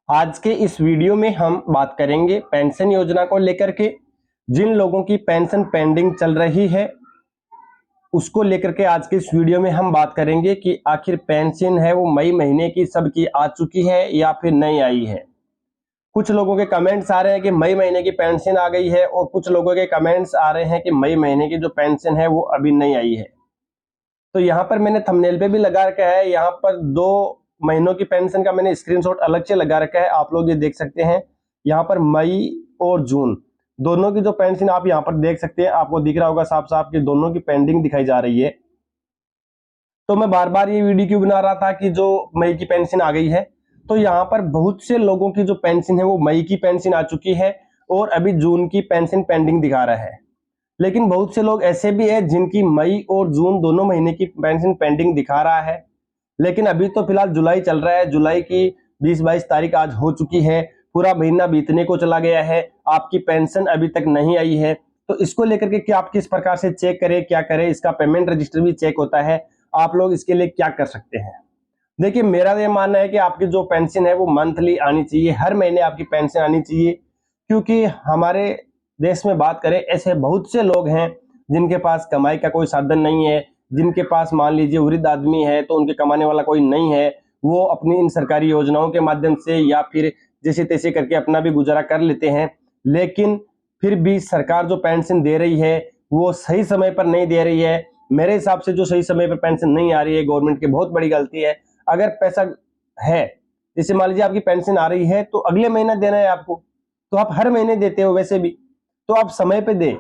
आज के इस वीडियो में हम बात करेंगे पेंशन योजना को लेकर के। जिन लोगों की पेंशन पेंडिंग चल रही है उसको लेकर के आज के इस वीडियो में हम बात करेंगे कि आखिर पेंशन है वो मई महीने की सबकी आ चुकी है या फिर नहीं आई है। कुछ लोगों के कमेंट्स आ रहे हैं कि मई महीने की पेंशन आ गई है और कुछ लोगों के कमेंट्स आ रहे हैं कि मई महीने की जो पेंशन है वो अभी नहीं आई है। तो यहाँ पर मैंने थंबनेल पे भी लगा रखा है, यहाँ पर 2 महीनों की पेंशन का मैंने स्क्रीनशॉट अलग से लगा रखा है, आप लोग ये देख सकते हैं। यहाँ पर मई और जून दोनों की जो पेंशन आप यहाँ पर देख सकते हैं, आपको दिख रहा होगा साफ साफ कि दोनों की पेंडिंग दिखाई जा रही है। तो मैं बार बार ये वीडियो क्यों बना रहा था कि जो मई की पेंशन आ गई है, तो यहाँ पर बहुत से लोगों की जो पेंशन है वो मई की पेंशन आ चुकी है और अभी जून की पेंशन पेंडिंग दिखा रहा है। लेकिन बहुत से लोग ऐसे भी है जिनकी मई और जून दोनों महीने की पेंशन पेंडिंग दिखा रहा है, लेकिन अभी तो फिलहाल जुलाई चल रहा है। जुलाई की 20-22 तारीख आज हो चुकी है, पूरा महीना बीतने को चला गया है, आपकी पेंशन अभी तक नहीं आई है। तो इसको लेकर के कि आप किस प्रकार से चेक करें, क्या करें, इसका पेमेंट रजिस्टर भी चेक होता है, आप लोग इसके लिए क्या कर सकते हैं। देखिए, मेरा ये मानना है कि आपकी जो पेंशन है वो मंथली आनी चाहिए, हर महीने आपकी पेंशन आनी चाहिए। क्योंकि हमारे देश में बात करें, ऐसे बहुत से लोग हैं जिनके पास कमाई का कोई साधन नहीं है, जिनके पास मान लीजिए वृद्ध आदमी है तो उनके कमाने वाला कोई नहीं है, वो अपनी इन सरकारी योजनाओं के माध्यम से या फिर जैसे तैसे करके अपना भी गुजारा कर लेते हैं। लेकिन फिर भी सरकार जो पेंशन दे रही है वो सही समय पर नहीं दे रही है। मेरे हिसाब से जो सही समय पर पेंशन नहीं आ रही है, गवर्नमेंट की बहुत बड़ी गलती है। अगर पैसा है, जैसे मान लीजिए आपकी पेंशन आ रही है तो अगले महीना देना है आपको, तो आप हर महीने देते हो वैसे भी, तो आप समय पे दे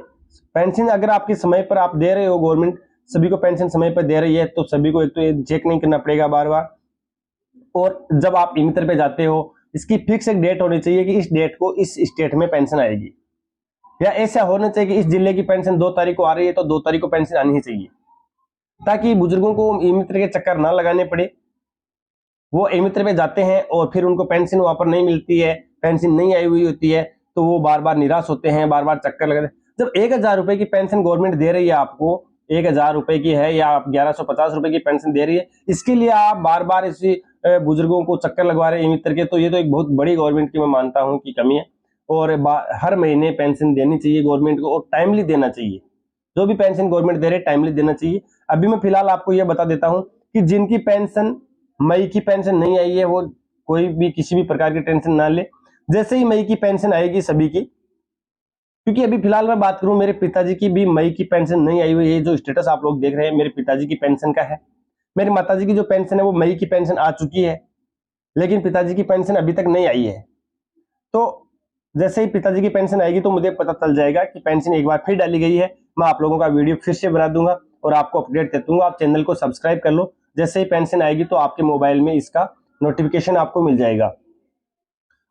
पेंशन। अगर आपके समय पर आप दे रहे हो, गवर्नमेंट सभी को पेंशन समय पर दे रही है, तो सभी को एक तो ये चेक नहीं करना पड़ेगा बार बार। और जब आप ई-मित्र पे जाते हो, इसकी फिक्स एक डेट होनी चाहिए कि इस डेट को इस स्टेट में पेंशन आएगी, या ऐसा होना चाहिए कि इस जिले की पेंशन 2 तारीख को आ रही है तो 2 तारीख को पेंशन आनी ही चाहिए, ताकि बुजुर्गों को ई-मित्र के चक्कर ना लगाने पड़े। वो ई-मित्र पे जाते हैं और फिर उनको पेंशन वहां पर नहीं मिलती है, पेंशन नहीं आई हुई होती है, तो वो बार बार निराश होते हैं, बार बार चक्कर लगाते हैं। जब 1000 रुपए की पेंशन गवर्नमेंट दे रही है आपको, 1000 रुपए की है या आप 1150 रुपए की पेंशन दे रही है, इसके लिए आप बार बार इसी बुजुर्गों को चक्कर लगवा रहे हैं ई-मित्र के, तो ये तो एक बहुत बड़ी गवर्नमेंट की मैं मानता हूँ कि कमी है। और हर महीने पेंशन देनी चाहिए गवर्नमेंट को, और टाइमली देना चाहिए। जो भी पेंशन गवर्नमेंट दे रही है टाइमली देना चाहिए। अभी मैं फिलहाल आपको यह बता देता हूँ कि जिनकी पेंशन मई की पेंशन नहीं आई है वो कोई भी किसी भी प्रकार की टेंशन ना ले। जैसे ही मई की पेंशन आएगी सभी की, क्योंकि अभी फिलहाल मैं बात करूं, मेरे पिताजी की भी मई की पेंशन नहीं आई हुई है। जो स्टेटस आप लोग देख रहे हैं मेरे पिताजी की पेंशन का है। मेरी माताजी की जो पेंशन है वो मई की पेंशन आ चुकी है, लेकिन पिताजी की पेंशन अभी तक नहीं आई है। तो जैसे ही पिताजी की पेंशन आएगी तो मुझे पता चल जाएगा कि पेंशन एक बार फिर डाली गई है, मैं आप लोगों का वीडियो फिर से बना दूंगा और आपको अपडेट दे दूंगा। आप चैनल को सब्सक्राइब कर लो, जैसे ही पेंशन आएगी तो आपके मोबाइल में इसका नोटिफिकेशन आपको मिल जाएगा।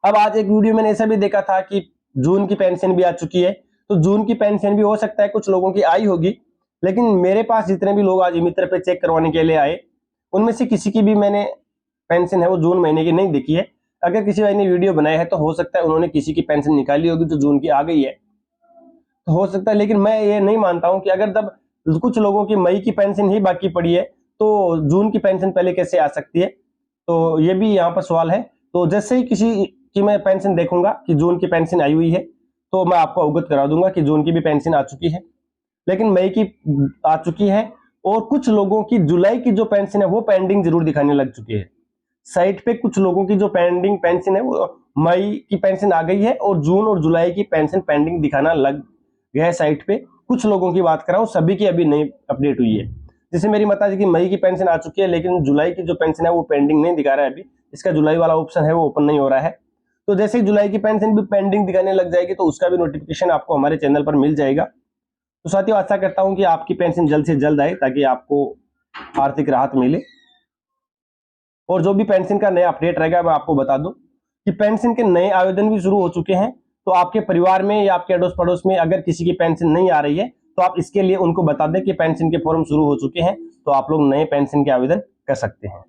अब आज एक वीडियो मैंने ऐसा भी देखा था कि जून की पेंशन भी आ चुकी है, तो जून की पेंशन भी हो सकता है कुछ लोगों की आई होगी, लेकिन मेरे पास जितने भी लोग आज ई-मित्र पे चेक करवाने के लिए आए, उनमें से किसी की भी मैंने पेंशन है वो जून महीने की नहीं देखी है। अगर किसी भाई ने वीडियो बनाया है तो हो सकता है उन्होंने किसी की पेंशन निकाली होगी जो जून की आ गई है, तो हो सकता है। लेकिन मैं ये नहीं मानता हूं कि अगर जब कुछ लोगों की मई की पेंशन ही बाकी पड़ी है तो जून की पेंशन पहले कैसे आ सकती है, तो ये भी यहाँ पर सवाल है। तो जैसे ही किसी की मैं पेंशन देखूंगा कि जून की पेंशन आई हुई है तो मैं आपको अवगत करा दूंगा कि जून की भी पेंशन आ चुकी है, लेकिन मई की आ चुकी है। और कुछ लोगों की जुलाई की जो पेंशन है वो पेंडिंग जरूर दिखाने लग चुकी है। साइट पे कुछ लोगों की जो पेंडिंग पेंशन है वो मई की पेंशन आ गई है और जून और जुलाई की पेंशन पेंडिंग दिखाना लग गया है साइट पे। कुछ लोगों की बात कर रहा हूँ, सभी की अभी नहीं अपडेट हुई है। जैसे मेरी माताजी की मई की पेंशन आ चुकी है, लेकिन जुलाई की जो पेंशन है वो पेंडिंग नहीं दिखा रहा है। अभी इसका जुलाई वाला ऑप्शन है वो ओपन नहीं हो रहा है। तो जैसे ही जुलाई की पेंशन भी पेंडिंग दिखाने लग जाएगी तो उसका भी नोटिफिकेशन आपको हमारे चैनल पर मिल जाएगा। तो साथियों, आशा करता हूं कि आपकी पेंशन जल्द से जल्द आए ताकि आपको आर्थिक राहत मिले। और जो भी पेंशन का नया अपडेट रहेगा मैं आपको बता दूं कि पेंशन के नए आवेदन भी शुरू हो चुके हैं। तो आपके परिवार में या आपके अड़ोस पड़ोस में अगर किसी की पेंशन नहीं आ रही है तो आप इसके लिए उनको बता दें कि पेंशन के फॉर्म शुरू हो चुके हैं, तो आप लोग नए पेंशन के आवेदन कर सकते हैं।